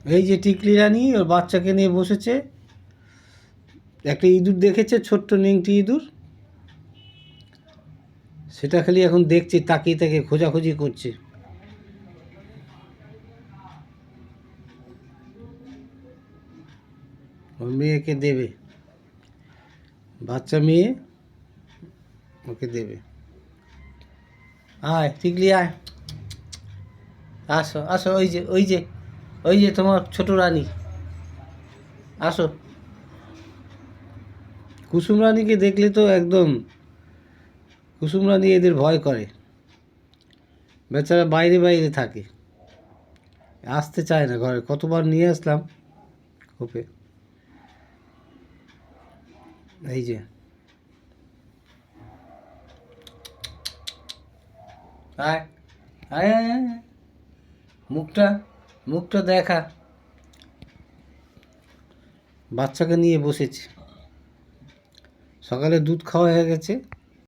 এই যে টিকলি রানী ওর বাচ্চাকে নিয়ে বসেছে। একটা ইঁদুর দেখেছে, ছোট্ট নেংটি ইঁদুর, সেটা খালি এখন দেখছে, তাকিয়ে তাকিয়ে খোঁজাখুঁজি করছে। ওর মেয়েকে দেবে, বাচ্চা মেয়ে ওকে দেবে। আয় টিকলি আয়, আসো আসো, ওই যে ওই যে ওই যে তোমার ছোট রানী, আসো। কুসুম রানীকে দেখলে তো একদম, কুসুম রানী এদের ভয় করে, বেচারা বাইরে বাইরে থাকে, আসতে চায় না ঘরে। কতবার নিয়ে আসলাম খোপে। এই যে আয় আয় আয় আয়, মুখটা মুখটা দেখা। বাচ্চাকে নিয়ে বসেছে, সকালে দুধ খাওয়া হয়ে গেছে।